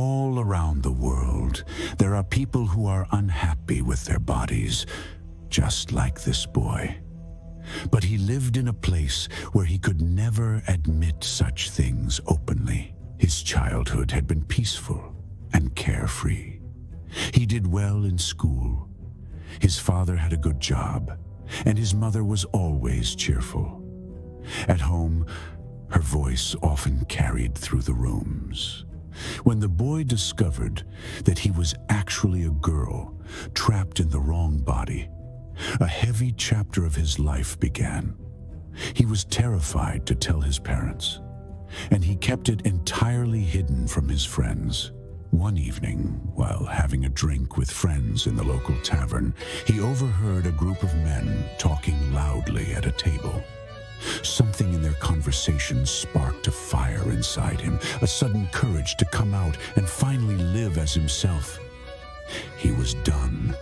All around the world, there are people who are unhappy with their bodies, just like this boy. But he lived in a place where he could never admit such things openly. His childhood had been peaceful and carefree. He did well in school. His father had a good job, and his mother was always cheerful. At home, her voice often carried through the rooms. When the boy discovered that he was actually a girl trapped in the wrong body, a heavy chapter of his life began. He was terrified to tell his parents, and he kept it entirely hidden from his friends. One evening, while having a drink with friends in the local tavern, he overheard a group of men talking loudly at a table. Something in their conversation sparked a fire inside him, a sudden courage to come out and finally live as himself. He was done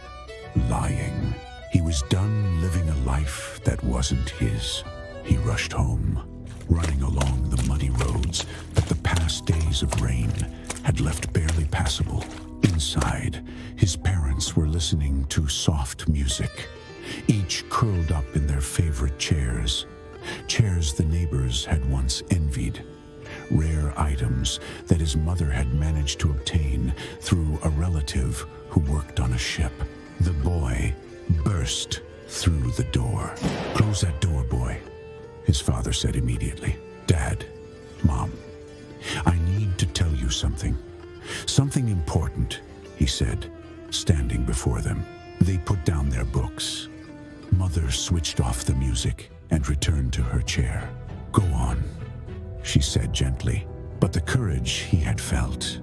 lying. He was done living a life that wasn't his. He rushed home, running along the muddy roads that the past days of rain had left barely passable. Inside, his parents were listening to soft music, each curled up in their favorite chairs the neighbors had once envied, rare items that his mother had managed to obtain through a relative who worked on a ship. The boy burst through the door. "Close that door, boy," his father said immediately. "Dad, Mom, I need to tell you something. Something important," he said, standing before them. They put down their books. Mother switched off the music and returned to her chair. "Go on," she said gently, but the courage he had felt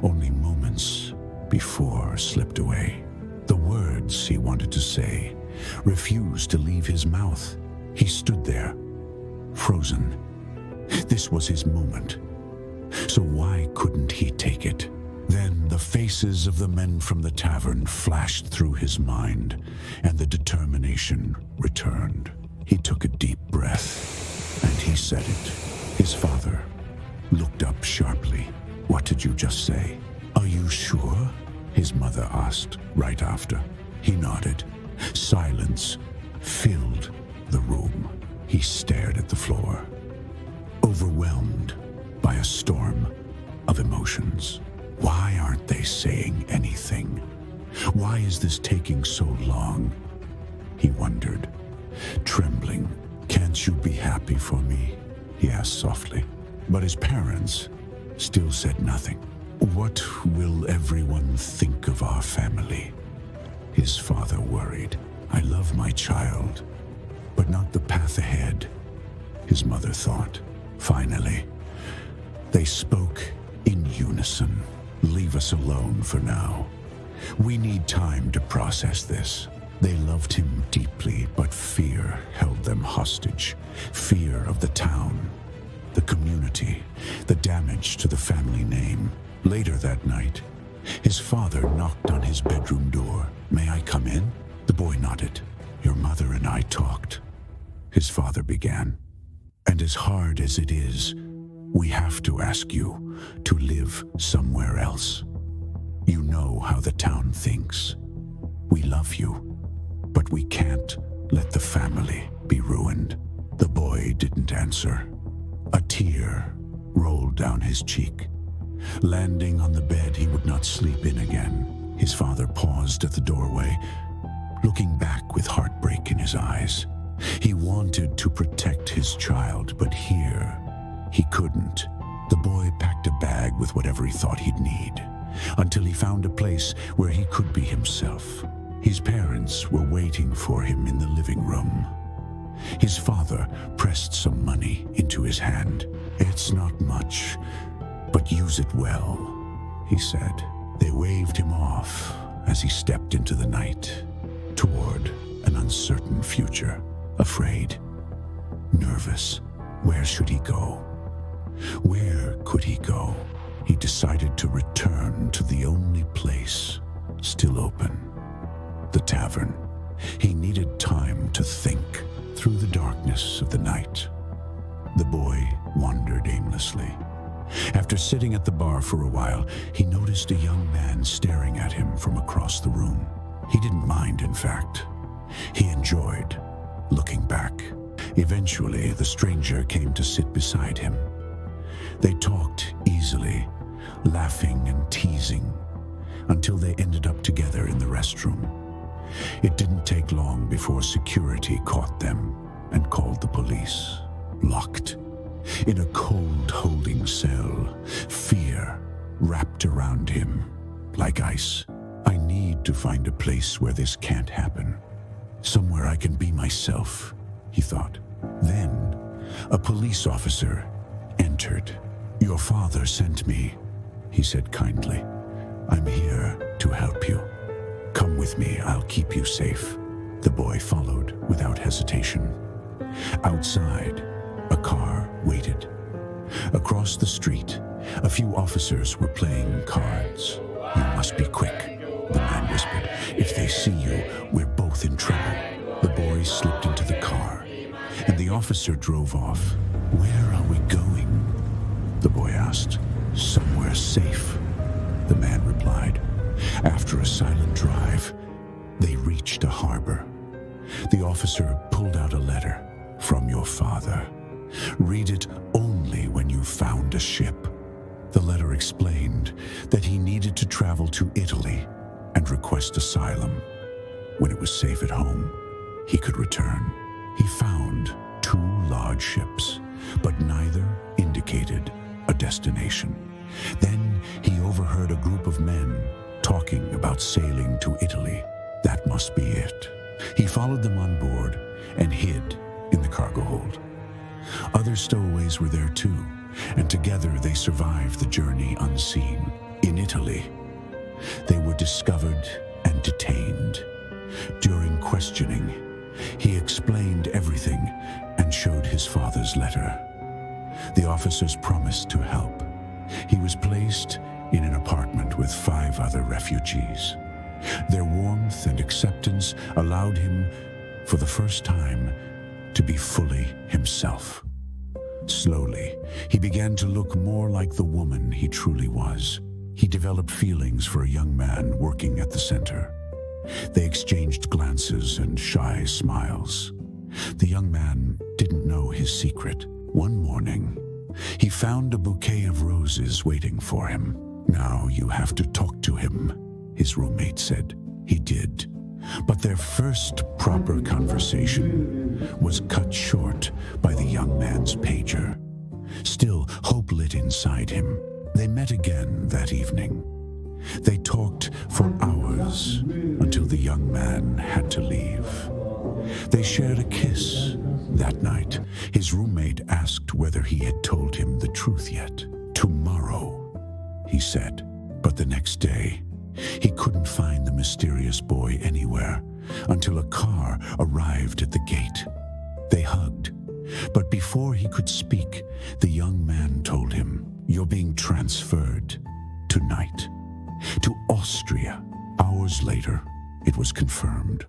only moments before slipped away. The words he wanted to say refused to leave his mouth. He stood there, frozen. This was his moment. So why couldn't he take it? Then the faces of the men from the tavern flashed through his mind, and the determination returned. He took a deep breath, and he said it. His father looked up sharply. "What did you just say?" "Are you sure?" his mother asked right after. He nodded. Silence filled the room. He stared at the floor, overwhelmed by a storm of emotions. Why aren't they saying anything? Why is this taking so long? He wondered, trembling. "Can't you be happy for me?" he asked softly. But his parents still said nothing. "What will everyone think of our family?" His father worried. "I love my child, but not the path ahead," his mother thought. Finally, they spoke in unison. "Leave us alone for now. We need time to process this." They loved him deeply, but fear held them hostage. Fear of the town, the community, the damage to the family name. Later that night, his father knocked on his bedroom door. "May I come in?" The boy nodded. "Your mother and I talked," his father began. "And as hard as it is, we have to ask you to live somewhere else. You know how the town thinks. We love you, but we can't let the family be ruined." The boy didn't answer. A tear rolled down his cheek. Landing on the bed he would not sleep in again, his father paused at the doorway, looking back with heartbreak in his eyes. He wanted to protect his child, but here he couldn't. The boy packed a bag with whatever he thought he'd need, until he found a place where he could be himself. His parents were waiting for him in the living room. His father pressed some money into his hand. "It's not much, but use it well," he said. They waved him off as he stepped into the night, toward an uncertain future. Afraid, nervous. Where should he go? Where could he go? He decided to return to the only place still open, the tavern. He needed time to think through the darkness of the night. The boy wandered aimlessly, After sitting at the bar for a while, he noticed a young man staring at him from across the room. He didn't mind, in fact. He enjoyed looking back. Eventually, the stranger came to sit beside him. They talked easily, laughing and teasing, until they ended up together in the restroom. It didn't take long before security caught them and called the police. Locked in a cold holding cell, fear wrapped around him like ice. I need to find a place where this can't happen. Somewhere I can be myself, he thought. Then, a police officer entered. Your father sent me, he said kindly. I'm here to help you. Come with me, I'll keep you safe. The boy followed without hesitation. Outside, a car waited. Across the street, a few officers were playing cards. You must be quick, the man whispered. If they see you, we're both in trouble. The boy slipped into the car, and the officer drove off. Where are we going? The boy asked. Somewhere safe, the man replied. After a silent drive, they reached a harbor. The officer pulled out a letter. From your father. Read it only when you've found a ship. The letter explained that he needed to travel to Italy and request asylum. When it was safe at home, he could return. He found 2 large ships, but neither indicated a destination. Then he overheard a group of men talking about sailing to Italy. That must be it. He followed them on board and hid in the cargo hold. Other stowaways were there too, and together they survived the journey unseen. In Italy, they were discovered and detained. During questioning, he explained everything and showed his father's letter. The officers promised to help. He was placed in an apartment with 5 other refugees. Their warmth and acceptance allowed him, for the first time, to be fully himself. Slowly, he began to look more like the woman he truly was. He developed feelings for a young man working at the center. They exchanged glances and shy smiles. The young man didn't know his secret. One morning, he found a bouquet of roses waiting for him. Now you have to talk to him, his roommate said. He did. But their first proper conversation was cut short by the young man's pager. Still, hope lit inside him. They met again that evening. They talked for hours until the young man had to leave. They shared a kiss that night. His roommate asked whether he had told him the truth yet. Tomorrow, he said. But the next day, he couldn't find the mysterious boy anywhere until a car arrived at the gate. They hugged, but before he could speak, the young man told him, "You're being transferred tonight to Austria." Hours later, it was confirmed.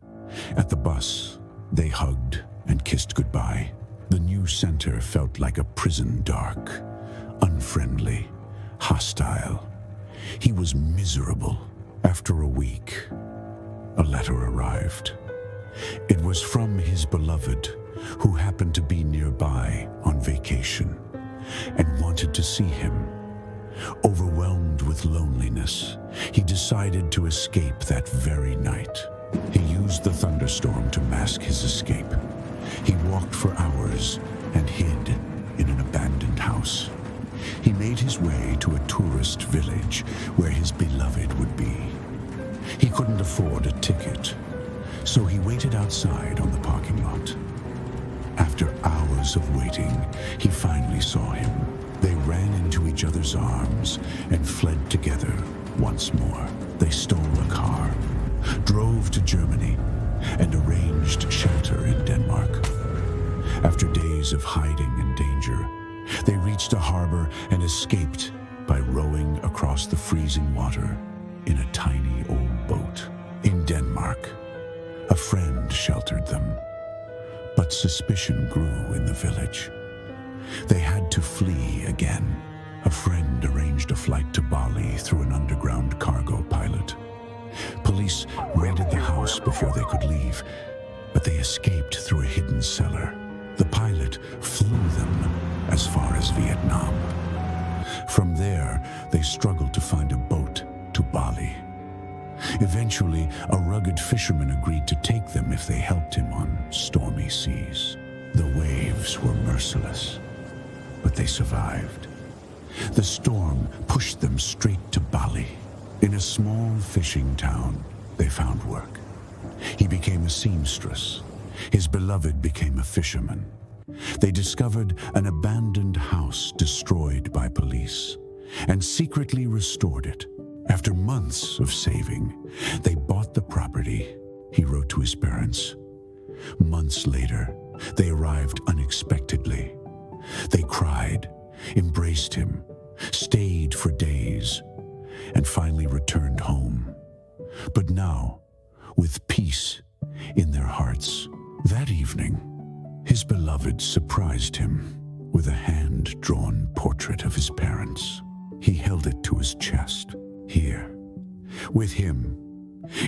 At the bus, they hugged and kissed goodbye. The new center felt like a prison, dark, unfriendly, hostile. He was miserable. After a week, a letter arrived. It was from his beloved, who happened to be nearby on vacation and wanted to see him. Overwhelmed with loneliness, he decided to escape that very night. He used the thunderstorm to mask his escape. He walked for hours and hid in an abandoned house. He made his way to a tourist village where his beloved would be. He couldn't afford a ticket, so he waited outside on the parking lot. After hours of waiting, he finally saw him. They ran into each other's arms and fled together once more. They stole a car, drove to Germany, and arranged shelter in Denmark. After days of hiding and danger, they reached a harbor and escaped by rowing across the freezing water in a tiny old boat. In Denmark, a friend sheltered them, but suspicion grew in the village. They had to flee again. A friend arranged a flight to Bali through an underground cargo pilot. Police raided the house before they could leave, but they escaped through a hidden cellar. The pilot flew them as far as Vietnam. From there, they struggled to find a boat to Bali. Eventually, a rugged fisherman agreed to take them if they helped him on stormy seas. The waves were merciless, but they survived. The storm pushed them straight to Bali. In a small fishing town, they found work. He became a seamstress. His beloved became a fisherman. They discovered an abandoned house destroyed by police and secretly restored it. After months of saving, they bought the property, he wrote to his parents. Months later, they arrived unexpectedly. They cried, embraced him, stayed for days, and finally returned home. But now, with peace in their hearts. That evening, his beloved surprised him with a hand-drawn portrait of his parents. He held it to his chest. Here, with him,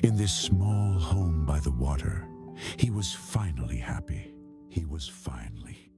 in this small home by the water, he was finally happy. He was finally